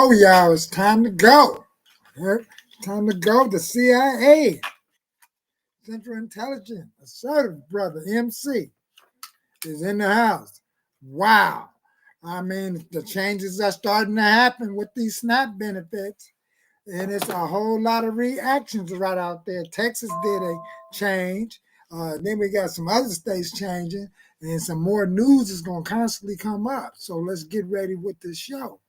go, y'all. It's time to go. It's time to go. The CIA, Central Intelligence, assertive brother, MC, is in the house. Wow. I mean, the changes are starting to happen with these SNAP benefits. And it's a whole lot of reactions right out there. Texas did a change. Then we got some other states changing. And some more news is going to constantly come up. So let's get ready with this show.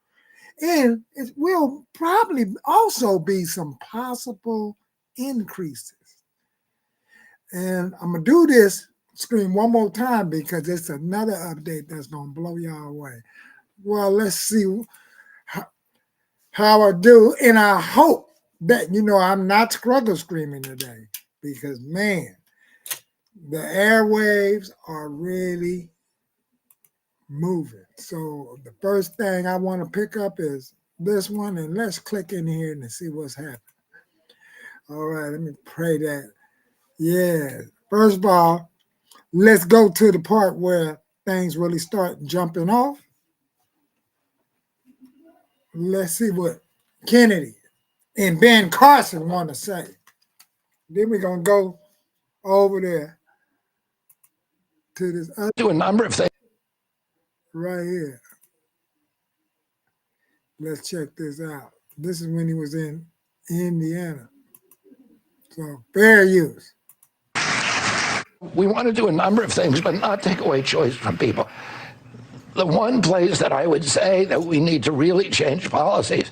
And it will probably also be some possible increases. And I'm going to do this screen one more time because it's another update that's going to blow y'all away. Well, let's see how I do. And I hope that, I'm not struggle screaming today because, man, the airwaves are really moving. So the first thing I want to pick up is this one, and let's click in here and see what's happening. All right, let me pray that. Yeah, first of all, let's go to the part where things really start jumping off. Let's see what Kennedy and Ben Carson want to say. Then we're going to go over there to this other. Do a number of things. Right here. Let's check this out. This is when he was in Indiana. So, fair use. We want to do a number of things, but not take away choice from people. The one place that I would say that we need to really change policies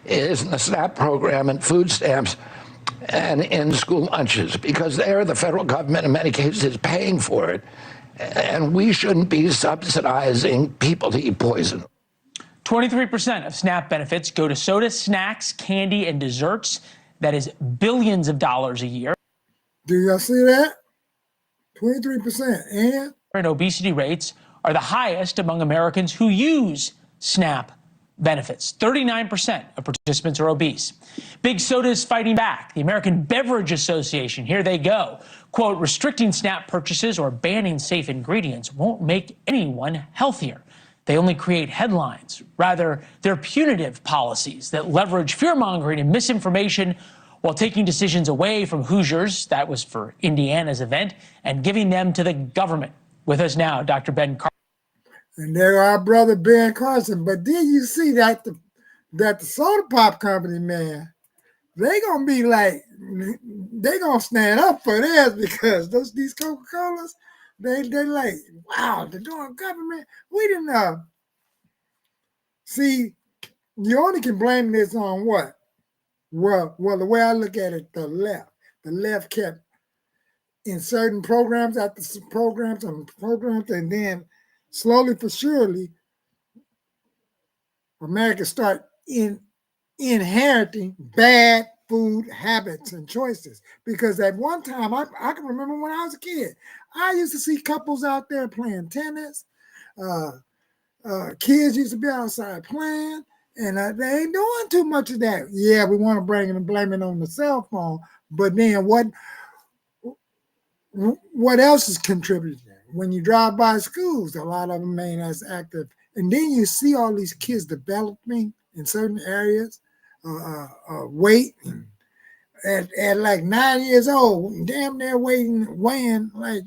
is in the SNAP program and food stamps and in school lunches, because there the federal government in many cases is paying for it. And we shouldn't be subsidizing people to eat poison. 23% of SNAP benefits go to soda, snacks, candy, and desserts. That is billions of dollars a year. Do y'all see that? 23%. And obesity rates are the highest among Americans who use SNAP benefits. 39% of participants are obese. Big Soda is fighting back. The American Beverage Association, here they go. Quote, restricting SNAP purchases or banning safe ingredients won't make anyone healthier. They only create headlines. Rather, they're punitive policies that leverage fear-mongering and misinformation while taking decisions away from Hoosiers, that was for Indiana's event, and giving them to the government. With us now, Dr. Ben Carson. And there our brother Ben Carson. But did you see that the soda pop company, man, they gonna be like, they gonna stand up for this because these Coca-Colas, they like, wow, they're doing government. We didn't know. See, you only can blame this on what? Well, the way I look at it, the left kept inserting programs after programs and programs, and then slowly but surely, America start inheriting bad food habits and choices. Because at one time, I can remember when I was a kid, I used to see couples out there playing tennis. Kids used to be outside playing, and they ain't doing too much of that. Yeah, we want to blame it on the cell phone, but then what else is contributing? When you drive by schools, a lot of them ain't as active. And then you see all these kids developing in certain areas, weight at like 9 years old, damn near weighing like,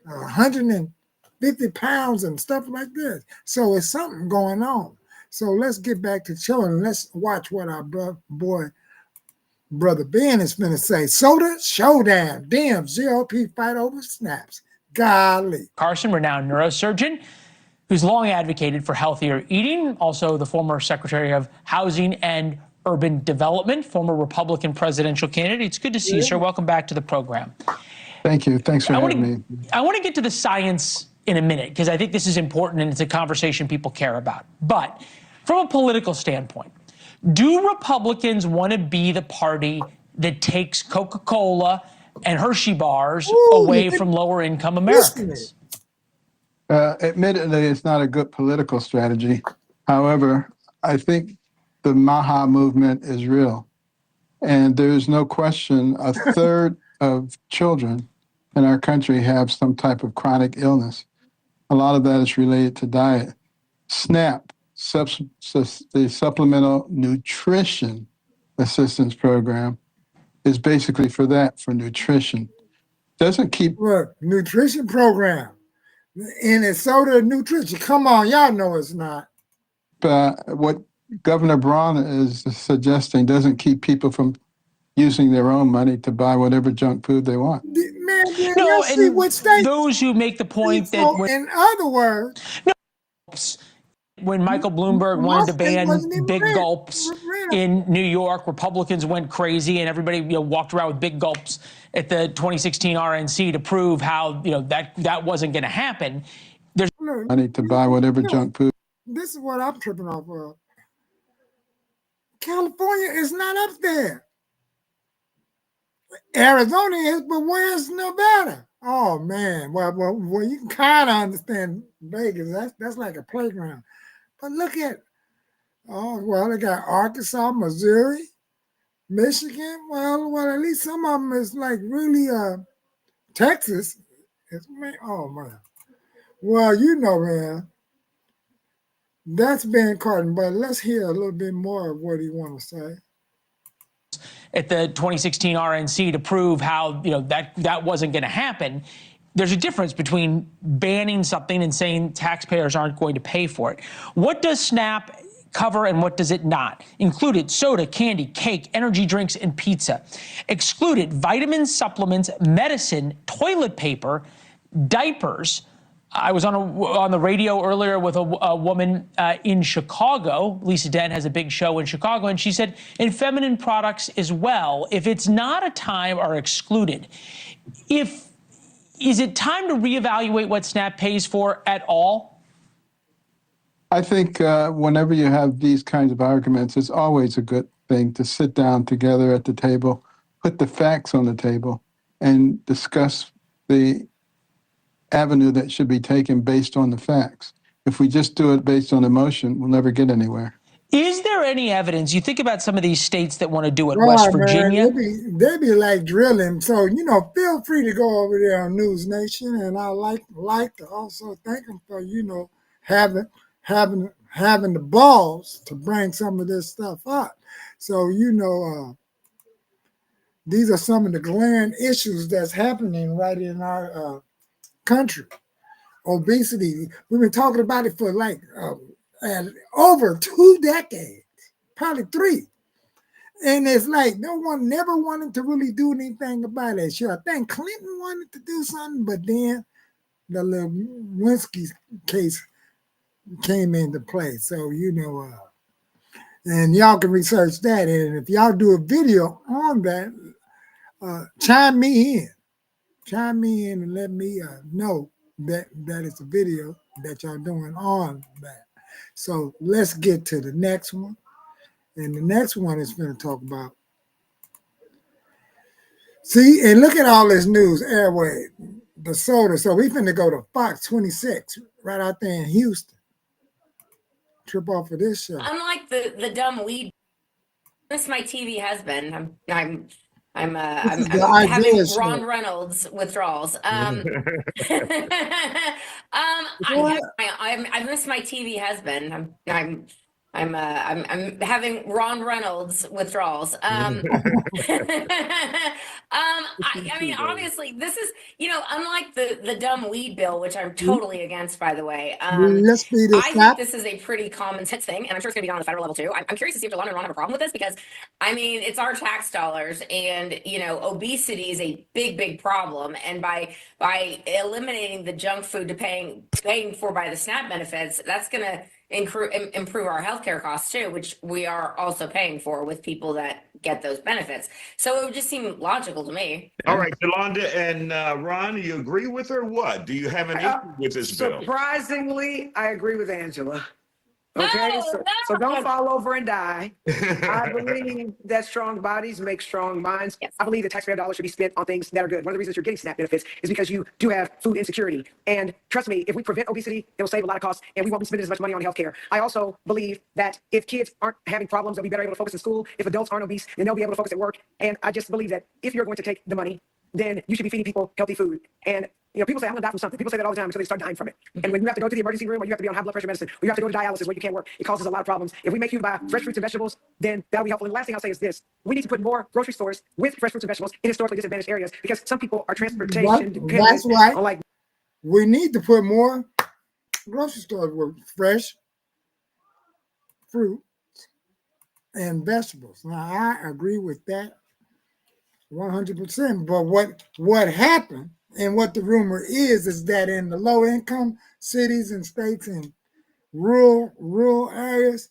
150 pounds and stuff like this. So it's something going on. So let's get back to children. Let's watch what our brother Ben is going to say. Soda showdown. Damn, GOP fight over snaps. Golly. Carson, renowned neurosurgeon, who's long advocated for healthier eating. Also the former Secretary of Housing and Urban Development, former Republican presidential candidate. It's good to see you, sir. Welcome back to the program. Thank you. Thanks for having me. I want to get to the science in a minute, because I think this is important and it's a conversation people care about. But from a political standpoint, do Republicans want to be the party that takes Coca-Cola and Hershey bars away from lower income Americans? Admittedly, it's not a good political strategy. However, I think the MAHA movement is real. And there's no question a third of children in our country have some type of chronic illness. A lot of that is related to diet. SNAP the supplemental nutrition assistance program is basically for that, for nutrition. Doesn't keep Look, nutrition program. And it's soda nutrition. Come on, y'all know it's not. what Governor Braun is suggesting doesn't keep people from using their own money to buy whatever junk food they want. Man, No, let's see and what states. those who make the point that So, in other words, when Michael Bloomberg wanted to most states wasn't ban even big red. gulps Red. in New York, Republicans went crazy, and everybody walked around with big gulps at the 2016 RNC to prove how that wasn't going to happen. There's money to buy whatever junk food. This is what I'm tripping off of. California is not up there. Arizona is, but where's Nevada? Oh man, well, you can kind of understand Vegas. That's like a playground. But look at, they got Arkansas, Missouri, Michigan. Well, at least some of them is like really Texas. Oh man. Well, man, that's Ben Carton. But let's hear a little bit more of what he want to say. At the 2016 RNC to prove how that wasn't going to happen. There's a difference between banning something and saying taxpayers aren't going to pay for it. What does SNAP cover and what does it not? Included soda, candy, cake, energy drinks, and pizza. Excluded vitamins, supplements, medicine, toilet paper, diapers. I was on the radio earlier with a woman in Chicago. Lisa Dent has a big show in Chicago, and she said, in feminine products as well, if it's not a time, are excluded. Is it time to reevaluate what SNAP pays for at all? I think whenever you have these kinds of arguments, it's always a good thing to sit down together at the table, put the facts on the table, and discuss the avenue that should be taken based on the facts. If we just do it based on emotion, we'll never get anywhere. Is there any evidence? You think about some of these states that want to do it, West Virginia. Man, they be like drilling. So, feel free to go over there on News Nation. And I like to also thank them for, having the balls to bring some of this stuff up. So, these are some of the glaring issues that's happening right in our country. Obesity, we've been talking about it for like over 2 decades, probably 3. And it's like no one never wanted to really do anything about it. Sure, I think Clinton wanted to do something, but then the Lewinsky case came into play. So, and y'all can research that. And if y'all do a video on that, chime me in and let me know that it's a video that y'all doing on that. So let's get to the next one. And the next one is going to talk about. See, and look at all this news, airway, the soda. So we finna go to Fox 26 right out there in Houston. Trip off of this show. Unlike the dumb weed, this my TV husband. I'm having Ron Reynolds withdrawals. I miss my TV husband. I'm having Ron Reynolds withdrawals. I mean, obviously, this is, unlike the dumb weed bill, which I'm totally against, by the way. I think this is a pretty common sense thing, and I'm sure it's going to be done on the federal level too. I'm curious to see if Delon and Ron have a problem with this because, I mean, it's our tax dollars, and obesity is a big problem. And by eliminating the junk food to paying for by the SNAP benefits, that's going to improve our healthcare costs too, which we are also paying for with people that get those benefits. So it would just seem logical to me. All right, Yolanda and Ron, you agree with her? What? Do you have an issue with this bill? Surprisingly, I agree with Angela. Okay, No, so don't fall over and die. I believe that strong bodies make strong minds. Yes. I believe that taxpayer dollars should be spent on things that are good. One of the reasons you're getting SNAP benefits is because you do have food insecurity. And trust me, if we prevent obesity, it'll save a lot of costs and we won't be spending as much money on healthcare. I also believe that if kids aren't having problems, they'll be better able to focus in school. If adults aren't obese, then they'll be able to focus at work. And I just believe that if you're going to take the money, then you should be feeding people healthy food. And You know, people say, I'm going to die from something. People say that all the time until they start dying from it. And when you have to go to the emergency room, or you have to be on high blood pressure medicine, or you have to go to dialysis where you can't work, it causes a lot of problems. If we make you buy fresh fruits and vegetables, then that'll be helpful. And the last thing I'll say is this. We need to put more grocery stores with fresh fruits and vegetables in historically disadvantaged areas, because some people are transportation dependent. That's right. On like, we need to put more grocery stores with fresh fruit and vegetables. Now, I agree with that 100%. But what happened and what the rumor is that in the low-income cities and states and rural areas,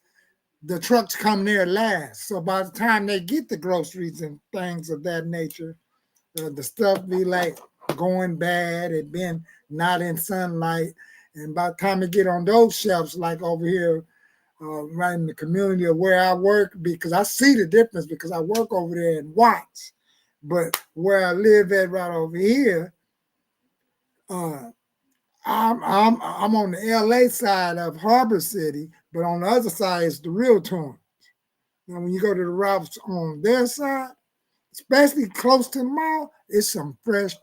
the trucks come there last. So by the time they get the groceries and things of that nature, the stuff be like going bad. It been not in sunlight. And by the time it get on those shelves, like over here, right in the community of where I work, because I see the difference because I work over there in Watts. But where I live at right over here, I'm on the LA side of Harbor City, but on the other side is the real Torrance. Now, when you go to the Ralphs on their side, especially close to the mall, it's some fresh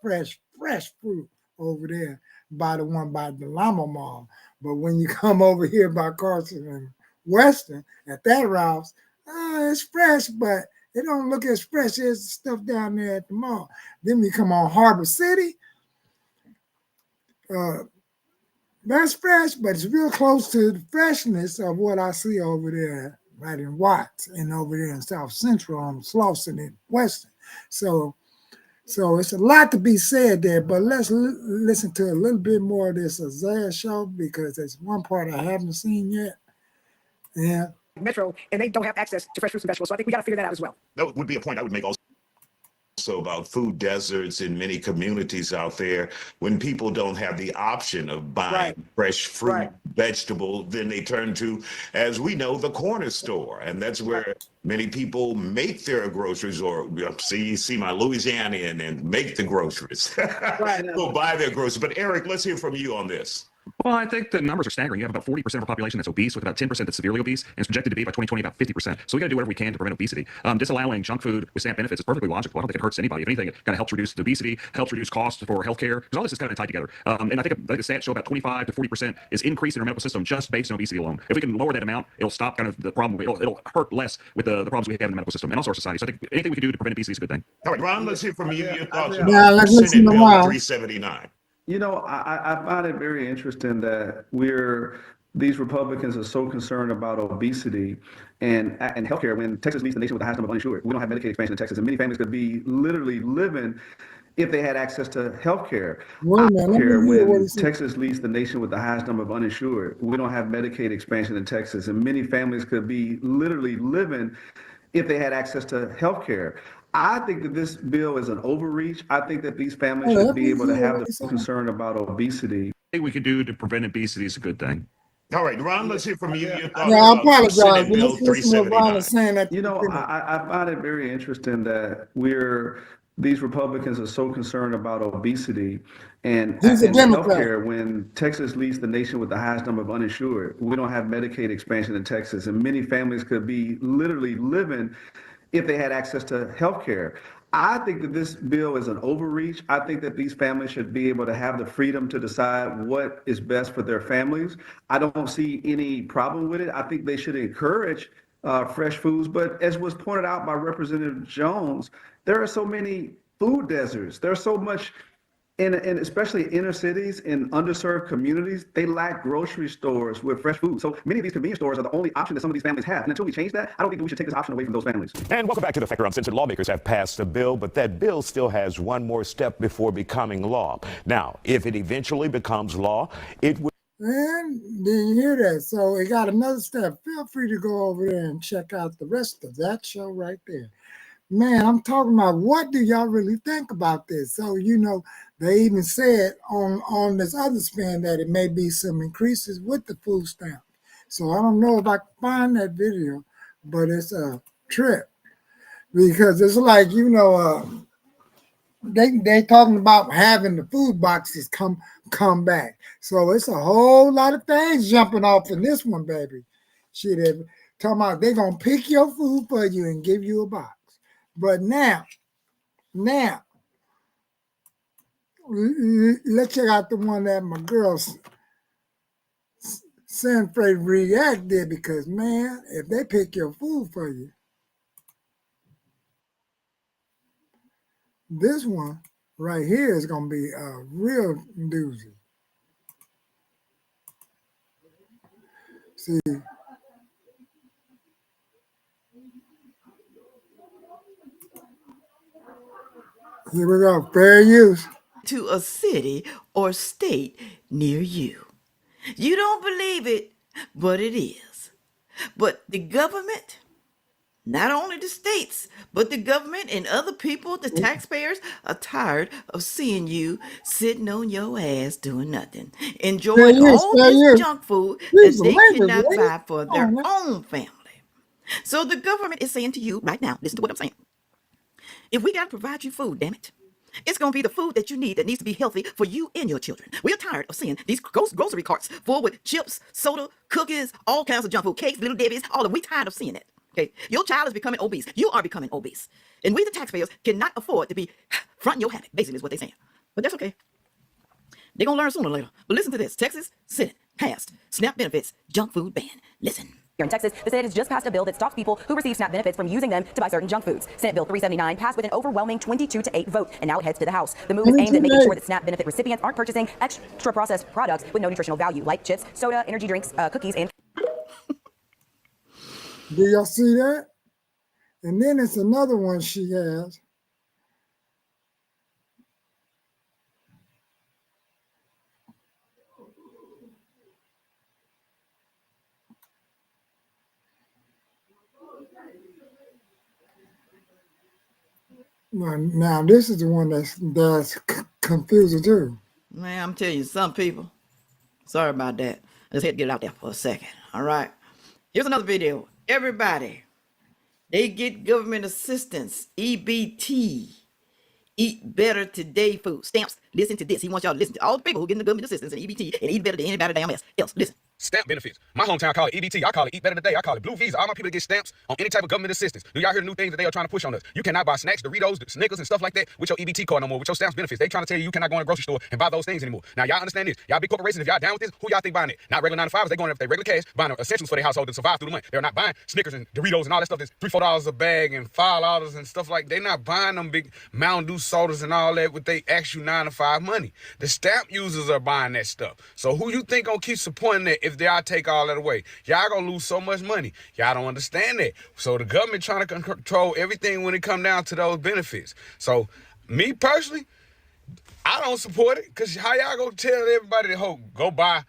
fruit over there by the one by the Lama Mall. But when you come over here by Carson and Western at that Ralph's, it's fresh, but it don't look as fresh as the stuff down there at the mall. Then we come on Harbor City. That's fresh, but it's real close to the freshness of what I see over there, right in Watts and over there in South Central on Slauson and Western. So it's a lot to be said there, but let's listen to a little bit more of this Isaiah show, because there's one part I haven't seen yet. Yeah. Metro, and they don't have access to fresh fruits and vegetables. So I think we got to figure that out as well. That would be a point I would make also about food deserts in many communities out there. When people don't have the option of buying fresh fruit, vegetable, then they turn to, as we know, the corner store. And that's where many people make their groceries, or see my Louisiana and make the groceries. Go buy their groceries. But Eric, let's hear from you on this. Well, I think the numbers are staggering. You have about 40% of our population that's obese, with about 10% that's severely obese, and it's projected to be by 2020 about 50%. So we got to do whatever we can to prevent obesity. Disallowing junk food with SNAP benefits is perfectly logical. I don't think it hurts anybody. If anything, it kind of helps reduce the obesity, helps reduce costs for healthcare, because all this is kind of tied together. And I think the stats show about 25 to 40% is increase in our medical system just based on obesity alone. If we can lower that amount, it'll stop kind of the problem. It'll hurt less with the problems we have in the medical system and also our society. So I think anything we can do to prevent obesity is a good thing. All right, Ron, let's hear from you. Your thoughts about Senate Bill 379. You know, I find it very interesting that these Republicans are so concerned about obesity and healthcare when Texas leads the nation with the highest number of uninsured. We don't have Medicaid expansion in Texas, and many families could be literally living if they had access to healthcare. When Texas leads the nation with the highest number of uninsured. We don't have Medicaid expansion in Texas, and many families could be literally living if they had access to healthcare. I think that this bill is an overreach. I think that these families should be able to have the concern about obesity. Anything we could do to prevent obesity is a good thing. All right, Ron, let's hear from you. Your thoughts I apologize. Senate Bill 379. You know, I find it very interesting that these Republicans are so concerned about obesity and healthcare when Texas leads the nation with the highest number of uninsured. We don't have Medicaid expansion in Texas, and many families could be literally living if they had access to healthcare. I think that this bill is an overreach. I think that these families should be able to have the freedom to decide what is best for their families. I don't see any problem with it. I think they should encourage fresh foods. But as was pointed out by Representative Jones, there are so many food deserts. There's so much, and especially inner cities and underserved communities, they lack grocery stores with fresh food. So many of these convenience stores are the only option that some of these families have. And until we change that, I don't think that we should take this option away from those families. And welcome back to The Factor. Uncensored. Lawmakers have passed a bill, but that bill still has one more step before becoming law. Now, if it eventually becomes law, it would. And did you hear that? So it got another step. Feel free to go over there and check out the rest of that show right there. Man, I'm talking about, what do y'all really think about this? So, you know, they even said on this other spin that it may be some increases with the food stamp. So I don't know if I can find that video, but it's a trip. Because it's like, you know, they talking about having the food boxes come back. So it's a whole lot of things jumping off in this one, baby. Shit, talking about they're going to pick your food for you and give you a box. But now, let's check out the one that my girl Sanford React did, because man, if they pick your food for you, this one right here is gonna be a real doozy. See, here we go. Fair use. To a city or state near you. You don't believe it, but it is. But the government, not only the states, but the government and other people, the taxpayers, are tired of seeing you sitting on your ass doing nothing, enjoying all this junk food that they cannot buy for their own family. So the government is saying to you right now, listen to what I'm saying. If we got to provide you food, damn it, it's going to be the food that you need that needs to be healthy for you and your children. We're tired of seeing these grocery carts full with chips, soda, cookies, all kinds of junk food, cakes, Little Debbie's, all of it. We're tired of seeing it. Okay, your child is becoming obese. You are becoming obese. And we, the taxpayers, cannot afford to be fronting your habit, basically is what they're saying. But that's okay. They're going to learn sooner or later. But listen to this. Texas Senate passed SNAP benefits junk food ban. Listen. Here in Texas, the Senate has just passed a bill that stops people who receive SNAP benefits from using them to buy certain junk foods. Senate Bill 379 passed with an overwhelming 22-8 vote, and now it heads to the House. The move is aimed at making sure that SNAP benefit recipients aren't purchasing extra processed products with no nutritional value, like chips, soda, energy drinks, cookies, and... Do y'all see that? And then it's another one she has. Now this is the one that's confusing too. Man, I'm telling you, some people, sorry about that. I just had to get it out there for a second. All right. Here's another video. Everybody, they get government assistance, EBT, Eat Better Today food stamps. Listen to this. He wants y'all to listen to all the people who get the government assistance and EBT and eat better than anybody damn else. Listen. Stamp benefits. My hometown call it EBT. I call it Eat Better Today. I call it Blue Visa. All my people that get stamps on any type of government assistance. Do y'all hear the new things that they are trying to push on us? You cannot buy snacks, Doritos, Snickers, and stuff like that with your EBT card no more, with your stamps benefits. They trying to tell you cannot go in a grocery store and buy those things anymore. Now, y'all understand this. Y'all big corporations, if y'all down with this, who y'all think buying it? Not regular 9-to-5s. They going if they regular cash, buying essentials for their household to survive through the month. They're not buying Snickers and Doritos and all that stuff that's $3-4 a bag and $5 and stuff like that. They're not buying them big Mountain Dew sodas and all that with they actual 9-to-5 money. The stamp users are buying that stuff. So who you think gonna keep supporting that if y'all take all that away? Y'all gonna lose so much money. Y'all don't understand that. So the government trying to control everything when it come down to those benefits. So me personally, I don't support it, because how y'all gonna tell everybody to go buy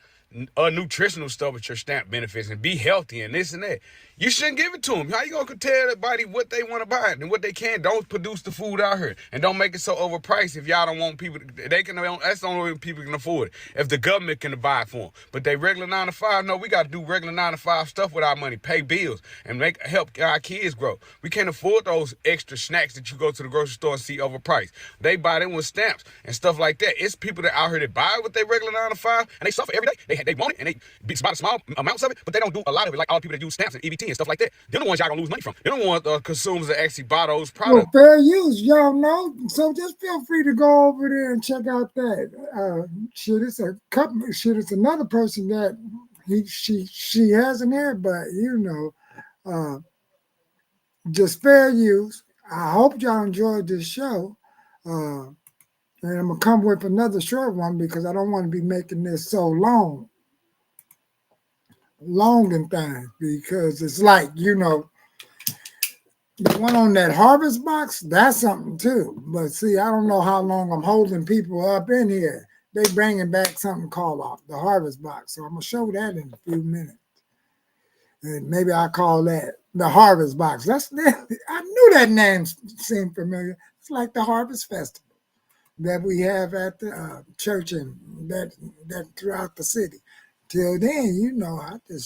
nutritional stuff with your stamp benefits and be healthy and this and that? You shouldn't give it to them. How you gonna tell everybody what they want to buy and what they can? Don't produce the food out here, and don't make it so overpriced. If y'all don't want people, that's the only way people can afford it. If the government can buy it for them, but they regular 9-to-5, no, we got to do regular 9-to-5 stuff with our money, pay bills, and help our kids grow. We can't afford those extra snacks that you go to the grocery store and see overpriced. They buy them with stamps and stuff like that. It's people that out here that buy it with their regular 9-to-5, and they suffer every day. They want it, and they buy the small amounts of it, but they don't do a lot of it like all the people that use stamps and EBT and stuff like that. They're the ones y'all gonna lose money from. They're the ones consumers that actually buy those products. Well, fair use, y'all know. So just feel free to go over there and check out that. It's another person that she has in there, but just fair use. I hope y'all enjoyed this show. And I'm gonna come with another short one because I don't want to be making this so long and things, because it's like, the one on that harvest box, that's something too. But see, I don't know how long I'm holding people up in here. They bringing back something called the harvest box. So I'm going to show that in a few minutes. And maybe I'll call that the harvest box. I knew that name seemed familiar. It's like the harvest festival that we have at the church and that throughout the city. Till then, I just